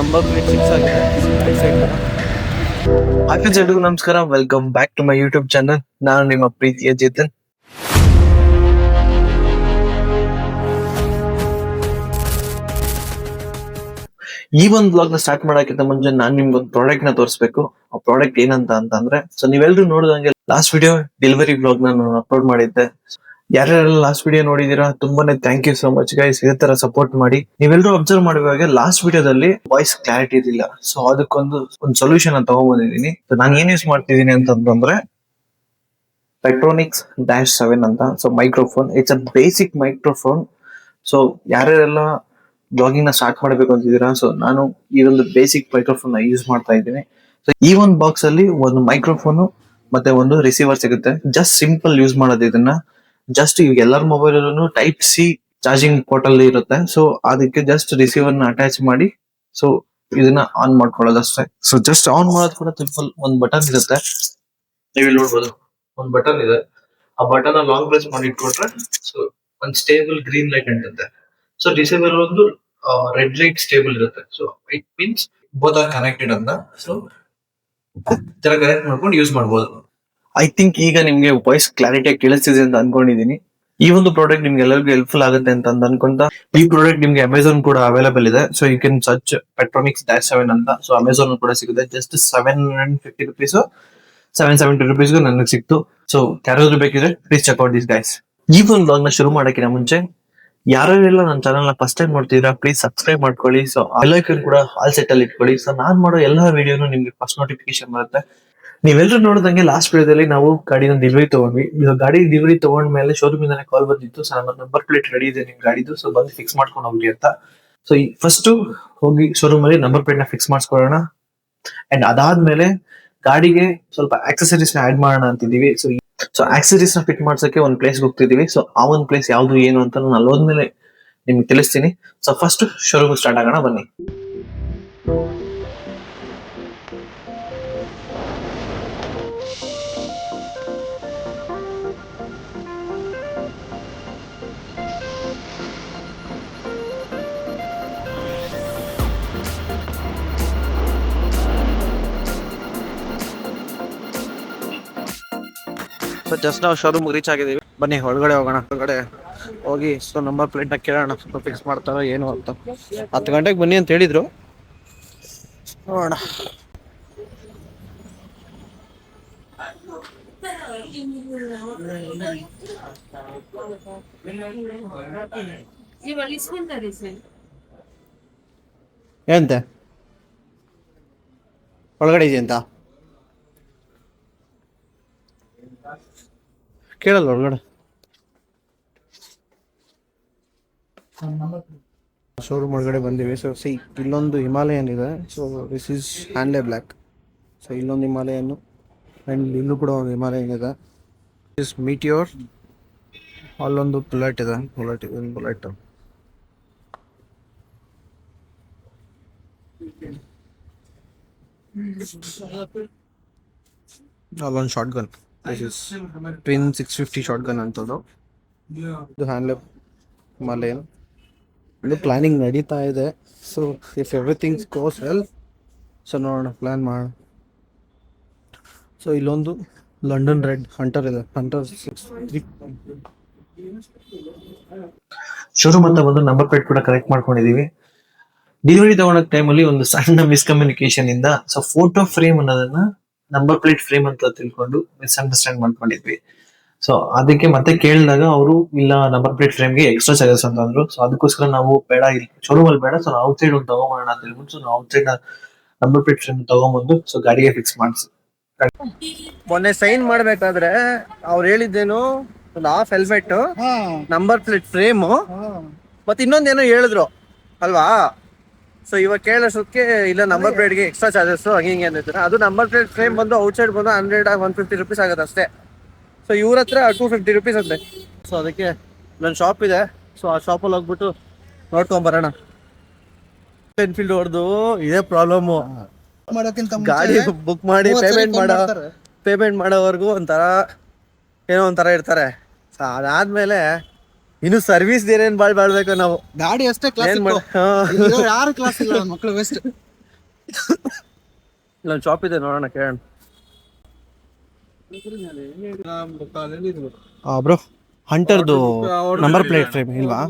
Number plate fix ಆಗಿದೆ right side ತರ. Hi friends, ಎಲ್ರಿಗೂ ನಮಸ್ಕಾರ. Welcome back to my YouTube channel. ನಾನು ನಿಮ್ಮ ಪ್ರೀತಿಯ ಚೇತನ್. ಈ ಒಂದು ಬ್ಲಾಗ್ ನ ಸ್ಟಾರ್ಟ್ ಮಾಡಕ್ಕಿಂತ ಮುಂಚೆ ನಾನು ನಿಮ್ಗೊಂದು ಪ್ರಾಡಕ್ಟ್ ನ ತೋರಿಸ್ಬೇಕು. ಆ ಪ್ರಾಡಕ್ಟ್ ಏನಂತ ಅಂತಂದ್ರೆ, ಸೊ ನೀವೆಲ್ಲರೂ ನೋಡಿದಂಗೆ ಲಾಸ್ಟ್ ವಿಡಿಯೋ ಡೆಲಿವರಿ ಬ್ಲಾಗ್ ನಾನು ಅಪ್ಲೋಡ್ ಮಾಡಿದ್ದೆ. ಯಾರ್ಯಾರೆಲ್ಲ ಲಾಸ್ಟ್ ವಿಡಿಯೋ ನೋಡಿದೀರಾ, ತುಂಬಾನೇ thank you so much guys. ಇದೇ ತರ ಸಪೋರ್ಟ್ ಮಾಡಿ. ನೀವೆಲ್ಲರೂ ಅಬ್ಸರ್ವ್ ಮಾಡುವಾಗ ಲಾಸ್ಟ್ ವಿಡಿಯೋದಲ್ಲಿ ವಾಯ್ಸ್ ಕ್ಲಾರಿಟಿ ಇರಲಿಲ್ಲ. ಸೊ ಅದಕ್ಕೊಂದು ಸೊಲ್ಯೂಷನ್ ಅಂತ ತಗೊಂಡ್ಬಂದಿದ್ದೀನಿ. ನಾನು ಏನ್ ಯೂಸ್ ಮಾಡ್ತಿದ್ದೀನಿ ಅಂತಂದ್ರೆ ಪೆಟ್ರೋನಿಕ್ಸ್ -7 ಅಂತ. So microphone, it's a basic microphone. So ಯಾರ್ಯಾರೆಲ್ಲ ಬ್ಲಾಗಿಂಗ್ ನ ಸ್ಟಾರ್ಟ್ ಮಾಡಬೇಕು ಅಂತಿದ್ದೀರಾ, ಸೊ ನಾನು ಈ ಒಂದು ಬೇಸಿಕ್ ಮೈಕ್ರೋಫೋನ್ ನ ಯೂಸ್ ಮಾಡ್ತಾ ಇದ್ದೀನಿ. ಸೊ ಈ ಒಂದು ಬಾಕ್ಸ್ ಅಲ್ಲಿ ಒಂದು ಮೈಕ್ರೋಫೋನ್ ಮತ್ತೆ ಒಂದು ರಿಸೀವರ್ ಸಿಗುತ್ತೆ. ಜಸ್ಟ್ ಸಿಂಪಲ್ ಯೂಸ್ ಮಾಡೋದು ಇದನ್ನ. ಜಸ್ಟ್ ಈಗ ಎಲ್ಲರ ಮೊಬೈಲ್ ಅಲ್ಲೂ ಟೈಪ್ ಸಿ ಚಾರ್ಜಿಂಗ್ ಪೋರ್ಟ್ ಅಲ್ಲಿ ಇರುತ್ತೆ. ಸೊ ಅದಕ್ಕೆ ಜಸ್ಟ್ ರಿಸೀವರ್ ನ ಅಟ್ಯಾಚ್ ಮಾಡಿ ಸೊ ಇದನ್ನ ಆನ್ ಮಾಡ್ಕೊಳ್ಳೋದು ಅಷ್ಟೇ. ಸೊ ಜಸ್ಟ್ ಆನ್ ಮಾಡೋದು ಕೂಡ ಸಿಂಪಲ್. ಒಂದು ಬಟನ್ ಇರುತ್ತೆ, ನೀವು ಇಲ್ಲಿ ನೋಡ್ಬೋದು. ಒಂದು ಬಟನ್ ಇದೆ, ಆ ಬಟನ್ ಲಾಂಗ್ ಪ್ರೆಸ್ ಮಾಡಿ ಇಟ್ಕೊಟ್ರೆ ಸೊ ಒಂದು ಸ್ಟೇಬಲ್ ಗ್ರೀನ್ ಲೈಟ್ ಅಂಟುತ್ತೆ. ಸೊ ರಿಸೀವರ್ ಒಂದು ರೆಡ್ ಲೈಟ್ ಸ್ಟೇಬಲ್ ಇರುತ್ತೆ. So it means both are connected ಅಂತ. ಸೊ ತರ ಕನೆಕ್ಟ್ ಮಾಡ್ಕೊಂಡು ಯೂಸ್ ಮಾಡಬಹುದು. ಐ ಥಿಂಕ್ ಈಗ ನಿಮ್ಗೆ ವಾಯ್ಸ್ ಕ್ಲಾರಿಟಿ ಕೇಳಿಸ್ತಿದೆ ಅಂತ ಅನ್ಕೊಂಡಿದೀನಿ. ಈ ಒಂದು ಪ್ರಾಡಕ್ಟ್ ನಿಮ್ಗೆ ಎಲ್ಲರಿಗೂ ಹೆಲ್ಪ್ಫುಲ್ ಆಗುತ್ತೆ ಅಂತ ಅನ್ಕೊಂತ ಈ ಪ್ರಾಡಕ್ಟ್ ನಿಮ್ಗೆ ಅಮೆಝಾನ್ ಕೂಡ ಅವೈಲೇಬಲ್ ಇದೆ. ಸೊ ಯು ಕ್ಯಾನ್ ಸರ್ಚ್ ಪೆಟ್ರೋನಿಕ್ಸ್ -7 ಅಂತ. ಸೊ ಅಮೆಝಾನ್ ಕೂಡ ಸಿಗುತ್ತೆ. ಜಸ್ಟ್ ₹750 ₹770 ನನಗೆ ಸಿಕ್ತು. ಸೊ ಯಾರಾದ್ರೂ ಬೇಕಿದ್ರೆ ಪ್ಲೀಸ್ ಚೆಕ್ಔಟ್ ದಿಸ್ ಗೈಸ್. ಈ ಒಂದು ಬ್ಲಾಗ್ ನ ಶುರು ಮಾಡಕ್ಕಿಂತ ಮುಂಚೆ ಯಾರೆಲ್ಲ ನನ್ನ ಚಾನಲ್ ನ ಫಸ್ಟ್ ಟೈಮ್ ನೋಡ್ತಿದ್ದೀರಾ, ಪ್ಲೀಸ್ ಸಬ್ಸ್ಕ್ರೈಬ್ ಮಾಡ್ಕೊಳ್ಳಿ. ಸೊ ಬೆಲ್ ಐಕಾನ್ ಕೂಡ ಆಲ್ ಸೆಟ್ ಅಲ್ಲಿ ಇಟ್ಕೊಳ್ಳಿ. ಸೊ ನಾನ್ ಮಾಡೋ ಎಲ್ಲಾ ವಿಡಿಯೋನು ನಿಮ್ಗೆ ಫಸ್ಟ್ ನೋಟಿಫಿಕೇಶನ್ ಬರುತ್ತೆ. ನೀವೆಲ್ಲರೂ ನೋಡಿದಂಗೆ ಲಾಸ್ಟ್ ವಿಡಿಯೋದಲ್ಲಿ ನಾವು ಗಾಡಿನ ಡೆಲಿವರಿ ತಗೊಂಡ್ವಿ. ಈಗ ಗಾಡಿ ಡೆಲಿವರಿ ತಗೊಂಡ್ಮೇಲೆ ಶೋರೂಮ್ ಇಂದಾನೆ ಕಾಲ್ ಬಂದಿತ್ತು, ಸೊ ನಮ್ಮ ನಂಬರ್ ಪ್ಲೇಟ್ ರೆಡಿ ಇದೆ ನಿಮ್ ಗಾಡಿದು, ಸೊ ಬಂದು ಫಿಕ್ಸ್ ಮಾಡ್ಕೊಂಡು ಹೋಗ್ಲಿ ಅಂತ. ಸೊ ಫಸ್ಟ್ ಹೋಗಿ ಶೋರೂಮ್ ಅಲ್ಲಿ ನಂಬರ್ ಪ್ಲೇಟ್ ನ ಫಿಕ್ಸ್ ಮಾಡಿಸ್ಕೊಳ್ಳೋಣ. ಅಂಡ್ ಅದಾದ್ಮೇಲೆ ಗಾಡಿಗೆ ಸ್ವಲ್ಪ ಆಕ್ಸೆಸರೀಸ್ ನ ಆಡ್ ಮಾಡೋಣ ಅಂತಿದೀವಿ. ಸೊ ಆಕ್ಸೆಸರೀಸ್ ನ ಫಿಟ್ ಮಾಡ್ಸಕ್ಕೆ ಒಂದು ಪ್ಲೇಸ್ ಹೋಗ್ತಿದೀವಿ. ಸೊ ಆ ಒಂದು ಪ್ಲೇಸ್ ಯಾವ್ದು ಏನು ಅಂತ ನಾನು ಅಲ್ಲೋದ್ಮೇಲೆ ನಿಮ್ಗೆ ತಿಳಿಸ್ತೀನಿ. ಸೊ ಫಸ್ಟ್ ಶೋರೂಮ್ ಸ್ಟಾರ್ಟ್ ಆಗೋಣ ಬನ್ನಿ. ಸೊ ಜಸ್ಟ್ ನಾವು ಶೋರೂಮ್ ರೀಚ್ ಆಗಿದ್ದೀವಿ. ಬನ್ನಿ ಒಳಗಡೆ ಹೋಗೋಣ. ಒಳಗಡೆ ಹೋಗಿ ಸೊ ನಂಬರ್ ಪ್ಲೇಟ್ ನ ಕೇಳೋಣ, ಸ್ವಲ್ಪ ಫಿಕ್ಸ್ ಮಾಡ್ತಾರೋ ಏನು ಅಂತ. 10 ಗಂಟೆಗೆ ಬನ್ನಿ ಅಂತ ಹೇಳಿದ್ರು, ನೋಡೋಣ. ಏನಂತೆ ಒಳಗಡೆ ಇದೆಯಂತ ಕೇಳಲ್ಲ ಒಳಗಡೆ. ಶೋರೂಮ್ ಒಳಗಡೆ ಬಂದಿವಿ. ಸೊ ಸಿ ಇಲ್ಲೊಂದು ಹಿಮಾಲಯನ್ ಇದೆ. So this is Hanle black. So ಇಲ್ಲೊಂದು ಹಿಮಾಲಯನ್ ಅಂಡ್ ಇಲ್ಲೂ ಕೂಡ ಒಂದು ಹಿಮಾಲಯನ್ ಇದೆ. This Meteor. ಅಲ್ಲೊಂದು ಬುಲೆಟ್ ಇದೆ. ಬುಲೆಟ್ ಅಲ್ಲೊಂದು Shotgun. This is Twin 650 shotgun ಅಂತದ್ದು. ಇದು ಹ್ಯಾಂಡ್ಲೆ ಹಿಮಾಲಯನ್. ಇದು ಪ್ಲಾನಿಂಗ್ ನಡೀತಾ ಇದೆ. So if everything goes well, so ನೋಡೋಣ, ಪ್ಲಾನ್ ಮಾಡೋಣ. ಸೊ ಇಲ್ಲೊಂದು ಲಂಡನ್ ರೆಡ್ ಹಂಟರ್ ಇದೆ. ಹಂಟರ್ 63 ಶೋರೂಮ್ ಅಂತ ಒಂದು ನಂಬರ್ ಪ್ಲೇಟ್ ಕೂಡ ಕರೆಕ್ಟ್ ಮಾಡ್ಕೊಂಡಿದೀವಿ. ಡೆಲಿವರಿ ತಗೊಳಕ್ ಟೈಮಲ್ಲಿ ಒಂದು ಸಣ್ಣ ಮಿಸ್ಕಮ್ಯುನಿಕೇಶನ್ ಇಂದ ಸೊ ಫೋಟೋ ಫ್ರೇಮ್ ಅನ್ನೋದನ್ನ ನಂಬರ್ ಪ್ಲೇಟ್ ಫ್ರೇಮ್ ಅಂತ ತಿಳ್ಕೊಂಡು ಮಿಸ್ಅಂಡರ್ಸ್ಟ್ಯಾಂಡ್ ಮಾಡ್ಕೊಂಡಿದ್ವಿ. ಸೊ ಅದಕ್ಕೆ ಮತ್ತೆ ಕೇಳಿದಾಗ ಅವರು ಇಲ್ಲ, ನಂಬರ್ ಪ್ಲೇಟ್ ಫ್ರೇಮ್ಗೆ ಎಕ್ಸ್ಟ್ರಾ ಚಾರ್ಜಸ್ ಅಂತ ಅಂದ್ರು. ಸೊ ಅದಕ್ಕೋಸ್ಕರ ನಾವು ಬೇಡ, ಇಲ್ಲಿ ಶೋರೂಮ್ ಅಲ್ಲಿ ಬೇಡ, ಸೊ ನಾವು ಔಟ್ ಸೈಡ್ ಒಂದು ತಗೊಂಬೋಣ ಅಂತ ಹೇಳ್ಬಿಟ್ಟು ಸೊ ನಾವು out side number plate frame ತಗೊಂಡ್ಬಂದು ಸೊ ಗಾಡಿಗೆ ಫಿಕ್ಸ್ ಮಾಡಿಸಿ. ಮೊನ್ನೆ ಸೈನ್ ಮಾಡ್ಬೇಕಾದ್ರೆ ಅವ್ರು ಹೇಳಿದ್ದೇನು, ಒಂದು half helmet, number plate frame, ಮತ್ತೆ ಇನ್ನೊಂದೇನೋ ಹೇಳಿದ್ರು ಅಲ್ವಾ. ಸೊ ಇವಾಗ ಕೇಳೋಷ್ಟಕ್ಕೆ ಇಲ್ಲ, ನಂಬರ್ ಪ್ಲೇಟ್ಗೆ ಎಕ್ಸ್ಟ್ರಾ ಚಾರ್ಜಸ್ ಹಿಂಗೆ ಅಂದಿದ್ದಾರೆ. ಅದು ನಂಬರ್ ಪ್ಲೇಟ್ ಫ್ರೇಮ್ ಬಂದು ಔಟ್ ಸೈಡ್ ಬಂದು 100-150 ರೂಪೀಸ್ ಆಗುತ್ತೆ ಅಷ್ಟೇ. ಸೊ ಇವ್ರ ಹತ್ರ 250 ರೂಪೀಸ್ ಅಂತೆ. ಸೊ ಅದಕ್ಕೆ ನನ್ನ ಶಾಪ್ ಇದೆ. ಸೊ ಆ ಶಾಪಲ್ಲಿ ಹೋಗ್ಬಿಟ್ಟು ನೋಡ್ಕೊಂಬರೋಣ. ಎನ್ಫೀಲ್ಡ್ ಹೊಡೆದು ಇದೇ ಪ್ರಾಬ್ಲಮ್ಮು. ಗಾಡಿ ಬುಕ್ ಮಾಡಿ ಪೇಮೆಂಟ್ ಮಾಡೋವರೆಗೂ ಏನೋ ಒಂಥರ ಇರ್ತಾರೆ. ಸೊ ಅದಾದ್ಮೇಲೆ ಇನ್ನು ಸರ್ವಿಸ್ ಏನೇನ್ ಬಾಳ್ಬೇಕು ನಾವು. ಗಾಡಿ ಅಷ್ಟೇ ಕ್ಲಾಸ್, ಯಾರು ಕ್ಲಾಸ್ ಇಲ್ಲ, ಮಕ್ಕಳು ವೆಸ್ಟ್. ಇಲ್ಲೊಂದು ಶಾಪ್ ಇದೆ, ನೋಡೋಣ ಕೇಳೋಣ. ಬ್ರೋ, ಹಂಟರ್ದು ನಂಬರ್ ಪ್ಲೇಟ್ ಫ್ರೇಮ್ ಇಲ್ವಾ?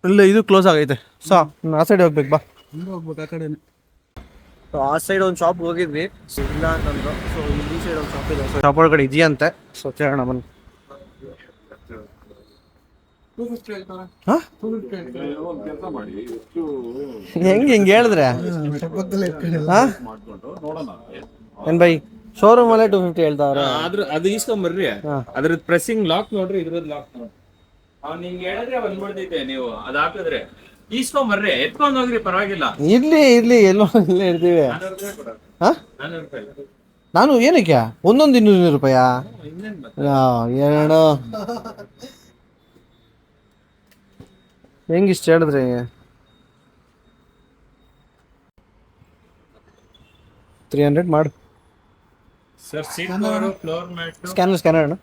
ಇಲ್ಲ, ಇದು ಕ್ಲೋಸ್ ಆಗೈತೆ. ಸೊ ಆ ಸೈಡ್ ಹೋಗ್ಬೇಕು, ಬಾ. ಆ ಸೈಡ್ ಒಂದು ಶಾಪ್ ಹೋಗಿದ್ವಿ, ಇಲ್ಲ ಅಂತಂದ್ರು. ಸೊ ಈ ಸೈಡ್ ಒಂದು ಶಾಪ್ ಇದೆ, ಶಾಪ್ ಒಳಗಡೆ ಇದೆಯಂತೆ. ಸೊ ಕೇಳೋಣ ಬನ್ನಿ. ಹೆಂಗೆ ಹೇಳಿದ್ರೆ ಏನ್ ಬೈ? ಶೋರೂಮ್ ಅಲ್ಲೇ 250 ಹೇಳ್ತಾವ್ರೆ. ಅದು ಇಸ್ಕೊಂಬರ್ರಿ. ಅದ್ರದ್ದು ಪ್ರೆಸ್ಸಿಂಗ್ ಲಾಕ್ ನೋಡ್ರಿ, ಇದ್ರದ್ದು ಲಾಕ್ ನೋಡ್ರಿ. ನಿಂಗೆ ಹೇಳಿದ್ರೆ ಬಂದ್ಬಿಡ್ತೈತೆ. ನೀವು ಅದ್ ಹಾಕಿದ್ರೆ ಇಸ್ಕೊಂಬರ್ರಿ, ಎತ್ಕೊಂಡ್ ಹೋಗ್ರಿ, ಪರವಾಗಿಲ್ಲ. ಇರ್ಲಿ ಎಲ್ಲೋ ಇಲ್ಲೇ ಇರ್ತೀವಿ. ನಾನು ಏನಕ್ಕೆ ಒಂದೊಂದು 200 ರೂಪಾಯಾ? ಏನೋ ಹೆಂಗಿಷ್ಟು ಹೇಳಿದ್ರೆ 300 ಮಾಡು sir. Seat cover, floor mat, scanner.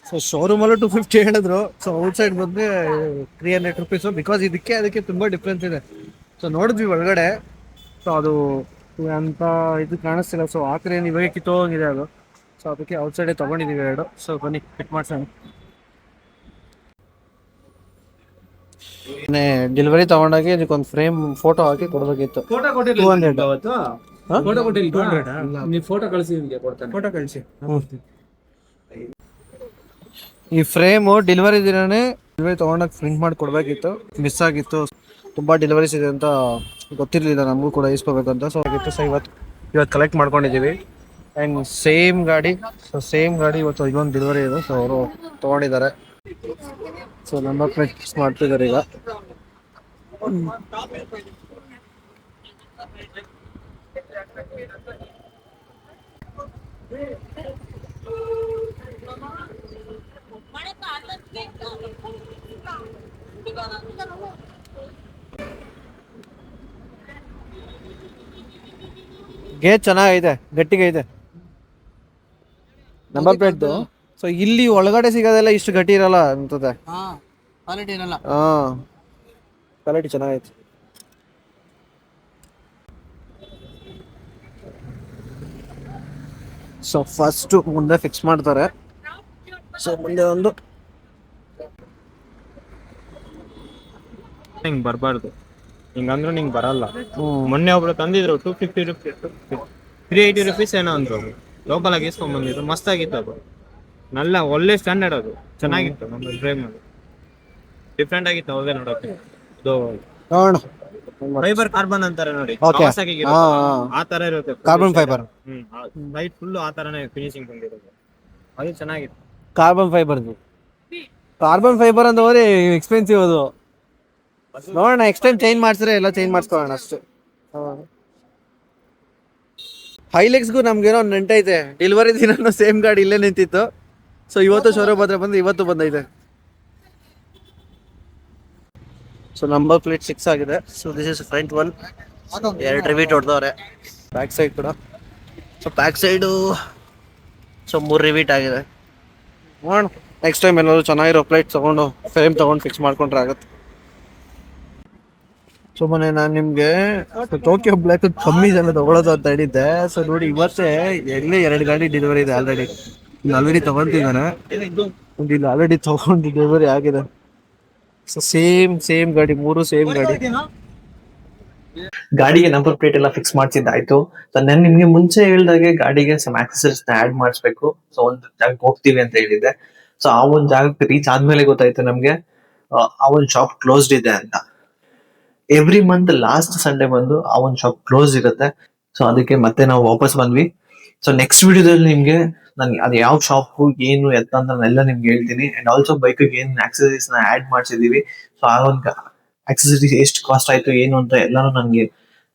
So showroom ಅಲ್ಲೂ 250 ಹೇಳಿದ್ರು. ಸೊ ಔಟ್ ಸೈಡ್ ಬಂದ್ರೆ 300 ರುಪೀಸು. ಬಿಕಾಸ್ ಅದಕ್ಕೆ ತುಂಬಾ ಡಿಫ್ರೆನ್ಸ್ ಇದೆ. ಸೊ ನೋಡಿದ್ವಿ ಒಳಗಡೆ. ಸೊ ಅದು ಅಂತ ಇದು ಕಾಣಿಸ್ತಿಲ್ಲ. ಸೊ ಆ ಕಡೆ ಇವಾಗ ಕಿತ್ತೋಗಿದೆ ಅದು. ಸೊ ಅದಕ್ಕೆ ಔಟ್ ಸೈಡೇ ತೊಗೊಂಡಿದ್ದೀವಿ 2. ಸೊ ಬನ್ನಿ ಫಿಟ್ ಮಾಡ್ಸೋಣ. ಡೆಲಿವರಿ ತಗೊಂಡಾಗ ಇದಕ್ಕೊಂದು ಫ್ರೇಮ್ ಫೋಟೋ ಹಾಕಿ ಕೊಡ್ಬೇಕಿತ್ತು. ಫೋಟೋ ಕೊಟ್ಟಿಲ್ಲ ಅವತ್ತು. ಫೋಟೋ ಕೊಟ್ಟಿಲ್ಲ. ನೀವು ಫೋಟೋ ಕಳಿಸಿ, ಕೊಡ್ತಾನೆ. ಫೋಟೋ ಕಳಿಸಿ. ಈ ಫ್ರೇಮು ಡೆಲಿವರಿ ದಿನನೇ ತಗೊಂಡಾಗ ಪ್ರಿಂಟ್ ಮಾಡಿ ಕೊಡ್ಬೇಕಿತ್ತು. ಮಿಸ್ ಆಗಿತ್ತು. ತುಂಬಾ ಡೆಲಿವರೀಸ್ ಇದೆ ಅಂತ ಗೊತ್ತಿರಲಿಲ್ಲ ನಮಗೂ ಕೂಡ ಇಸ್ಕೋಬೇಕಂತ. ಸೊ ಆಗಿತ್ತು. ಸೊ ಇವತ್ತು ಕಲೆಕ್ಟ್ ಮಾಡ್ಕೊಂಡಿದ್ದೀವಿ. ಆ್ಯಂಡ್ ಸೇಮ್ ಗಾಡಿ ಇವತ್ತು ಇನ್ನೊಂದು ಡೆಲಿವರಿ ಇದೆ. ಸೊ ಅವರು ತೊಗೊಂಡಿದ್ದಾರೆ. ಸೊ ನಂಬರ್ ಪ್ಲೇಟ್ ಫಿಕ್ಸ್ ಮಾಡ್ತಿದ್ದಾರೆ ಈಗ. ಗೇಜ್ ಚೆನ್ನಾಗೈತೆ, ಗಟ್ಟಿಗೆ ಇದೆ ನಂಬರ್ ಪ್ಲೇಟ್ದು. ಸೊ ಇಲ್ಲಿ ಒಳಗಡೆ ಸಿಗೋದೆಲ್ಲ ಇಷ್ಟು ಗಟ್ಟಿ ಇರಲ್ಲ ಅಂತದೆ. ಕ್ವಾಲಿಟಿ ಚೆನ್ನಾಗೈತೆ. ಸೊ ಫಸ್ಟ್ ಮುಂದೆ ಫಿಕ್ಸ್ ಮಾಡ್ತಾರೆ. ಸೊ ಮುಂದೆ ಒಂದು ಹಿಂಗ್ ಬರಬಾರ್ದು. ಹಿಂಗಂದ್ರೆ ನಿಂಗೆ ಬರಲ್ಲ. ಮೊನ್ನೆ ಒಬ್ರು ತಂದಿದ್ರು 250 ರುಪೀಸ್, 380 ರುಪೀಸ್ ಏನೋ ಅಂದ್ರು. ಲೋಕಲ್ ಆಗಿ ಇಸ್ಕೊಂಡ್ ಬಂದಿದ್ರು. ಮಸ್ತ್ ಆಗಿತ್ತು ಅದು. നല്ല ಒಳ್ಳೆ ಸ್ಟ್ಯಾಂಡರ್ಡ್, ಅದು ಚೆನ್ನಾಗಿತ್ತು. ನಮ್ಮ ಫ್ರೇಮ್ ಅದು ಡಿಫ್ರೆಂಟ್ ಆಗಿತ್ತು. ಹೌದೇ ನೋಡೋಕೆ. ಇದು ಫೈಬರ್ ಕಾರ್ಬನ್ ಅಂತಾರೆ ನೋಡಿ, ಆ ತರ ಇರುತ್ತೆ. Carbon fibre. ಲೈಟ್ ಫುಲ್ ಆ ತರನೇ ಫಿನಿಶಿಂಗ್ ಬಂದಿರೋದು. ಅದು ಚೆನ್ನಾಗಿತ್ತು. ಕಾರ್ಬನ್ ಫೈಬರ್ ಅಂತ ಹೋದ್ರೆ ಎಕ್ಸ್ಪೆನ್ಸಿವ್ ಅದು. ನೋಡೋಣ, ನೆಕ್ಸ್ಟ್ ಟೈಮ್ ಚೇಂಜ್ ಮಾಡ್ಸಿದ್ರೆ ಎಲ್ಲ ಚೇಂಜ್ ಮಾಡಿಸ್ಕೊಳ್ಳೋಣ ಅಷ್ಟೇ. ಹೈಲೆಕ್ಸ್ಗೂ ನಮ್ಗೇನೋ ನೆಂಟೈತೆ. ಡೆಲಿವರಿ ದಿನ ಸೇಮ್ ಗಾಡಿ ಇಲ್ಲೇ ನಿಂತಿತ್ತು. ಸೊ ಇವತ್ತು ಶೋರೂಮ್ ಹತ್ರ ಬಂದು ಇವತ್ತು ಬಂದೈತೆ. ಸೊ ನಂಬರ್ ಪ್ಲೇಟ್ 6 ಆಗಿದೆ. So this is front one. 2 rivet ಹೊಡೆದವ್ರೆ. ಬ್ಯಾಕ್ ಸೈಡ್ ಕೂಡ. ಸೊ ಬ್ಯಾಕ್ ಸೈಡು 3 ರಿವೀಟ್ ಆಗಿದೆ. ನೋಡೋಣ, ನೆಕ್ಸ್ಟ್ ಟೈಮ್ ಎಲ್ಲರೂ ಚೆನ್ನಾಗಿರೋ ಪ್ಲೇಟ್ ತೊಗೊಂಡು ಫ್ರೇಮ್ ತೊಗೊಂಡು ಫಿಕ್ಸ್ ಮಾಡ್ಕೊಂಡ್ರೆ ಆಗುತ್ತೆ. ಸೊ ಮೊನ್ನೆ ನಾನು ನಿಮಗೆ ಟೋಕಿಯೋ ಬ್ಲ್ಯಾಕ್ ಕಮ್ಮಿ ಜನ ತೊಗೊಳೋದು ಅಂತ ಹೇಳಿದ್ದೆ. ಸೊ ನೋಡಿ, ಇವತ್ತೇ ಎಲ್ಲೇ 2 ಗಾಡಿ ಡೆಲಿವರಿ ಇದೆ ಆಲ್ರೆಡಿ. ಇಲ್ಲಿ ಆಲ್ರೆಡಿ ತೊಗೊಂತಿದ್ದಾನೆ. ಇಲ್ಲಿ ಆಲ್ರೆಡಿ ತೊಗೊಂಡು ಡೆಲಿವರಿ ಆಗಿದೆ. ಸೊ ಸೇಮ್ ಗಾಡಿ, 3 ಸೇಮ್ ಗಾಡಿ. ಗಾಡಿಗೆ ನಂಬರ್ ಪ್ಲೇಟ್ ಎಲ್ಲ ಫಿಕ್ಸ್ ಮಾಡ್ಸಿದ್ದಾಯ್ತು. ಸೊ ನಾನು ನಿಮ್ಗೆ ಮುಂಚೆ ಹೇಳ್ದಾಗೆ ಗಾಡಿಗೆ ಸಮ್ ಆಕ್ಸೆಸರೀಸ್ ನ ಆಡ್ ಮಾಡಿಸ್ಬೇಕು. ಸೊ ಒಂದು ಜಾಗಕ್ಕೆ ಹೋಗ್ತೀವಿ ಅಂತ ಹೇಳಿದ್ದೆ. ಸೊ ಆ ಒಂದು ಜಾಗಕ್ಕೆ ರೀಚ್ ಆದ್ಮೇಲೆ ಗೊತ್ತಾಯ್ತು ನಮ್ಗೆ ಆ ಒಂದು ಶಾಪ್ ಕ್ಲೋಸ್ಡ್ ಇದೆ ಅಂತ. ಎವ್ರಿ ಮಂತ್ ಲಾಸ್ಟ್ ಸಂಡೇ ಬಂದು ಆ ಒಂದು ಶಾಪ್ ಕ್ಲೋಸ್ ಇರುತ್ತೆ. ಸೊ ಅದಕ್ಕೆ ಮತ್ತೆ ನಾವು ವಾಪಸ್ ಬಂದ್ವಿ. ಸೊ ನೆಕ್ಸ್ಟ್ ವಿಡಿಯೋದಲ್ಲಿ ನಿಮ್ಗೆ ನಾನು ಅದು ಯಾವ ಶಾಪ್ ಏನು ಎತ್ತ ಅಂತ ಎಲ್ಲ ನಿಮ್ಗೆ ಹೇಳ್ತೀನಿ. ಅಂಡ್ ಆಲ್ಸೋ ಬೈಕಿಗೆ ಏನ್ ಆಕ್ಸೆಸರೀಸ್ ನ ಆಡ್ ಮಾಡಿಸಿದೀವಿ. ಸೊ ಆ ಒಂದು ಆಕ್ಸೆಸರೀಸ್ ಎಷ್ಟು ಕಾಸ್ಟ್ ಆಯ್ತು ಏನು ಅಂತ ಎಲ್ಲಾನು ನನಗೆ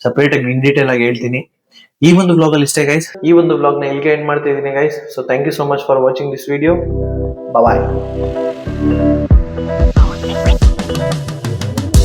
ಸಪರೇಟ್ ಆಗಿ ಇನ್ ಡೀಟೇಲ್ ಆಗಿ ಹೇಳ್ತೀನಿ. ಈ ಒಂದು ಬ್ಲಾಗ್ ಅಲ್ಲಿ ಇಷ್ಟೇ ಗೈಸ್. ಈ ಒಂದು ಬ್ಲಾಗ್ ನ ಇಲ್ಲಿಗೆ ಎಂಡ್ ಮಾಡ್ತಾ ಇದ್ದೀನಿ guys. So thank you so much for watching this video. Bye.